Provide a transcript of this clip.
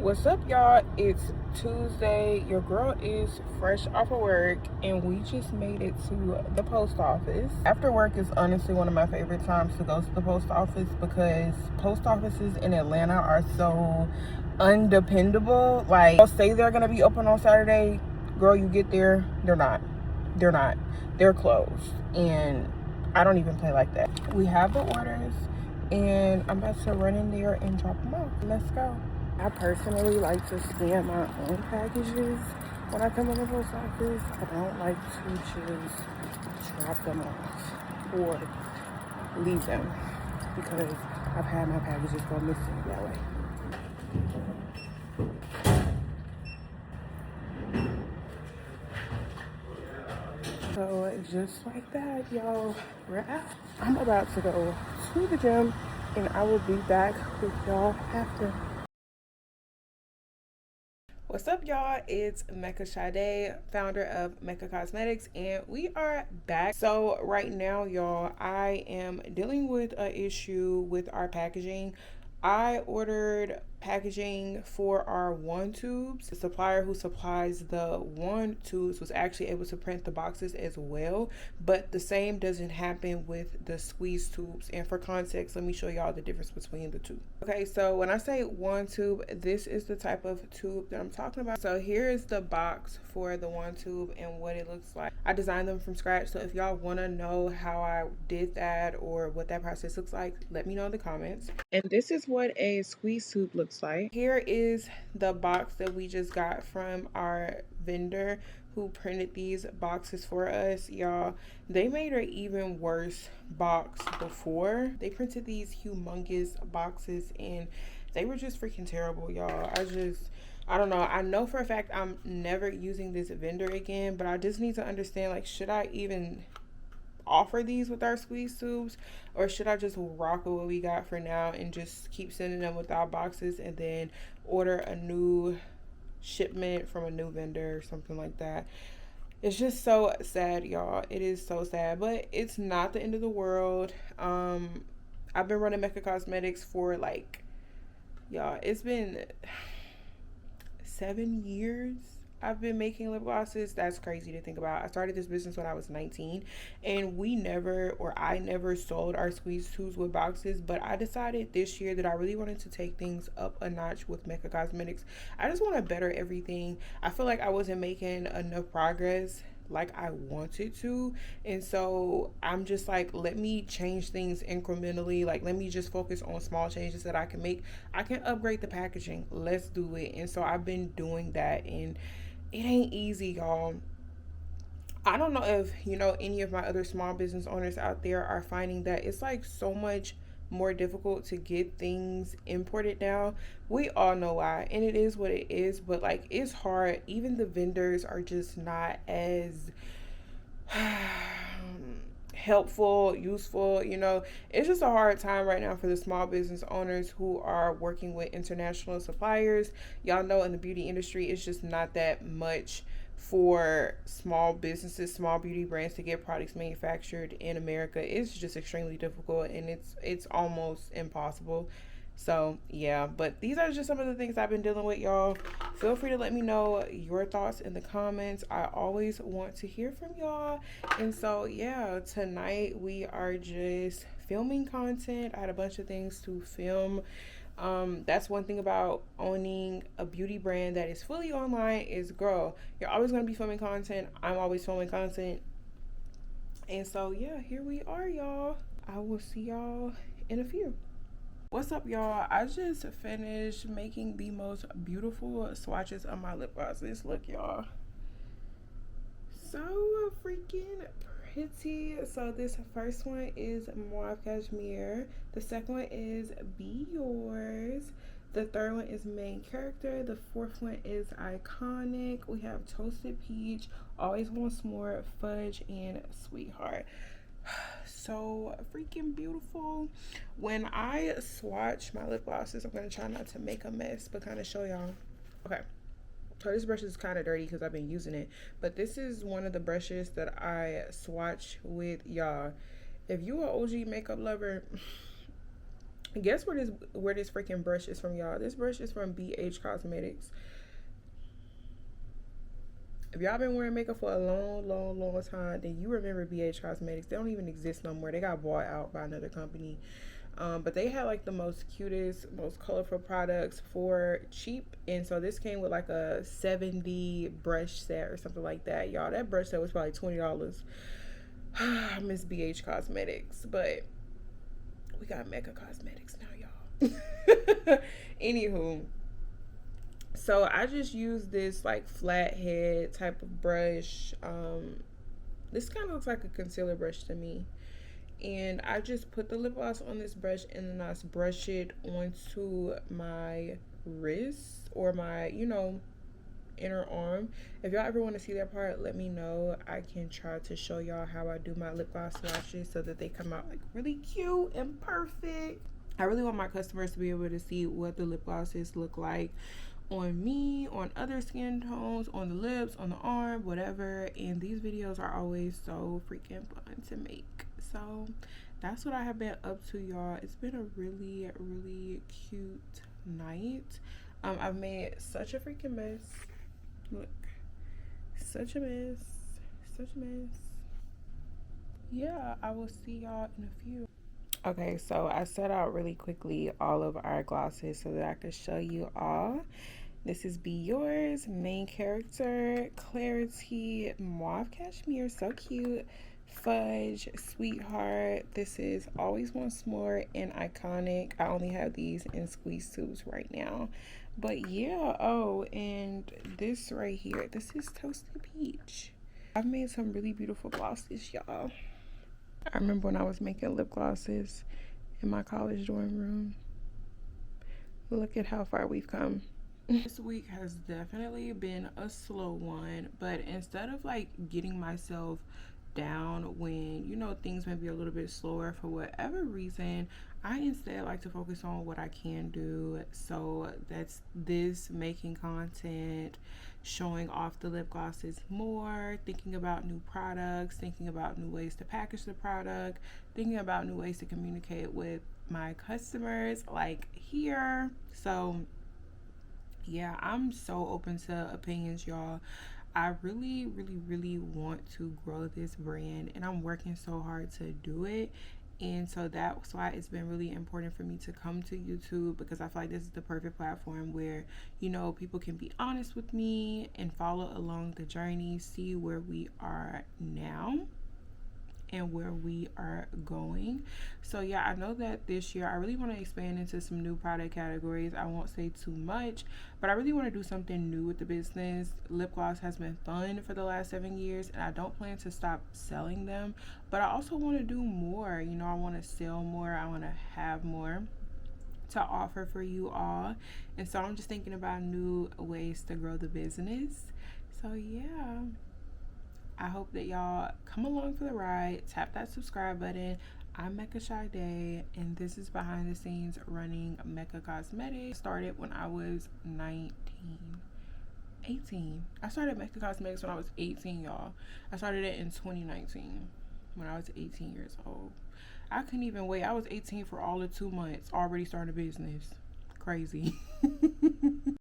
What's up, y'all? It's Tuesday. Your girl is fresh off of work and we just made it to the post office. After work is honestly one of my favorite times to go to the post office because post offices in Atlanta are so undependable. Like, they'll say they're gonna be open on Saturday. Girl, you get there, they're not. They're not. They're closed. And I don't even play like that. We have the orders and I'm about to run in there and drop them off. Let's go. I personally like to scan my own packages when I come in the post office. I don't like to just drop them off or leave them because I've had my packages go missing that way. So just like that, y'all, we're out. I'm about to go to the gym and I will be back with y'all after. What's up, y'all? It's Mecca Sade, founder of Mecca Cosmetix, and we are back. So right now, y'all, I am dealing with an issue with our packaging. I ordered packaging for our one tubes. The supplier who supplies the one tubes was actually able to print the boxes as well, but the same doesn't happen with the squeeze tubes. And for context, let me show y'all the difference between the two. Okay, so when I say one tube, this is the type of tube that I'm talking about. So here is the box for the one tube and what it looks like. I designed them from scratch, so if y'all want to know how I did that or what that process looks like, let me know in the comments. And this is what a squeeze tube looks like. Here is the box that we just got from our vendor who printed these boxes for us. Y'all, they made an even worse box before. They printed these humongous boxes and they were just freaking terrible, y'all. I don't know. I know for a fact I'm never using this vendor again, but I just need to understand, like, should I even offer these with our squeeze tubes, or should I just rock with what we got for now and just keep sending them without boxes and then order a new shipment from a new vendor or something like that? It's just so sad, y'all. It is so sad, but it's not the end of the world. I've been running Mecca Cosmetix for, like, y'all, it's been 7 years I've been making lip glosses. That's crazy to think about. I started this business when I was 19 and I never sold our squeeze tubes with boxes, but I decided this year that I really wanted to take things up a notch with Mecca Cosmetix. I just want to better everything. I feel like I wasn't making enough progress like I wanted to, and so I'm just like, let me change things incrementally. Like, let me just focus on small changes that I can make. I can upgrade the packaging. Let's do it. And so I've been doing that, and it ain't easy, y'all. I don't know if any of my other small business owners out there are finding that it's like so much more difficult to get things imported now. We all know why, and it is what it is, but like, it's hard. Even the vendors are just not as helpful, useful. It's just a hard time right now for the small business owners who are working with international suppliers. Y'all know in the beauty industry, it's just not that much for small businesses, small beauty brands to get products manufactured in America. It's just extremely difficult, and it's almost impossible. So yeah, but these are just some of the things I've been dealing with, y'all. Feel free to let me know your thoughts in the comments. I always want to hear from y'all. And so yeah, tonight we are just filming content. I had a bunch of things to film. That's one thing about owning a beauty brand that is fully online is, girl, you're always going to be filming content. I'm always filming content. And so yeah, here we are, y'all. I will see y'all in a few. What's up, y'all? I just finished making the most beautiful swatches of my lip glosses. Look, y'all, so freaking pretty. So this first one is Mauve Cashmere. The second one is Be Yours. The third one is Main Character. The fourth one is Iconic. We have Toasted Peach, Always Wants More, Fudge, and Sweetheart. So freaking beautiful. When I swatch my lip glosses, I'm gonna try not to make a mess, but kind of show y'all. Okay, so this brush is kind of dirty because I've been using it, but this is one of the brushes that I swatch with, y'all. If you are OG makeup lover, Guess where this freaking brush is from, y'all. This brush is from BH Cosmetics. If y'all been wearing makeup for a long time, then you remember BH Cosmetics. They don't even exist no more. They got bought out by another company. But they had like the most cutest, most colorful products for cheap. And so this came with like a 70 brush set or something like that. Y'all, that brush set was probably $20. I miss BH Cosmetics, but we got Mecca Cosmetics now, y'all. Anywho, so I just use this like flathead type of brush. This kind of looks like a concealer brush to me. And I just put the lip gloss on this brush, and then I brush it onto my wrist or my, inner arm. If y'all ever want to see that part, let me know. I can try to show y'all how I do my lip gloss swatches so that they come out like really cute and perfect. I really want my customers to be able to see what the lip glosses look like on me, on other skin tones, on the lips, on the arm, whatever. And these videos are always so freaking fun to make. So that's what I have been up to, y'all. It's been a really cute night. I've made such a freaking mess. Look, such a mess. Yeah, I will see y'all in a few. Okay, so I set out really quickly all of our glosses so that I could show you all. This is Be Yours, main character, Clarity, Mauve Cashmere, so cute, Fudge, Sweetheart. This is Always Once More and Iconic. I only have these in squeeze tubes right now. But yeah, oh, and this right here, this is Toasted Peach. I've made some really beautiful glosses, y'all. I remember when I was making lip glosses in my college dorm room. Look at how far we've come. This week has definitely been a slow one, but instead of like getting myself down when things may be a little bit slower for whatever reason, I instead like to focus on what I can do. So that's this, making content, showing off the lip glosses more, thinking about new products, thinking about new ways to package the product, thinking about new ways to communicate with my customers like here. So yeah, I'm so open to opinions, y'all. I really want to grow this brand, and I'm working so hard to do it. And so that's why it's been really important for me to come to YouTube, because I feel like this is the perfect platform where people can be honest with me and follow along the journey, see where we are now and where we are going. So yeah, I know that this year I really want to expand into some new product categories. I won't say too much, but I really want to do something new with the business. Lip gloss has been fun for the last 7 years, and I don't plan to stop selling them, but I also want to do more. I want to sell more. I want to have more to offer for you all. And so I'm just thinking about new ways to grow the business. So yeah, I hope that y'all come along for the ride. Tap that subscribe button. I'm Mecca Sade, and this is behind the scenes running Mecca Cosmetics. Started when I was 18. I started Mecca Cosmetics when I was 18, y'all. I started it in 2019 when I was 18 years old. I couldn't even wait. I was 18 for all of 2 months, already starting a business. Crazy.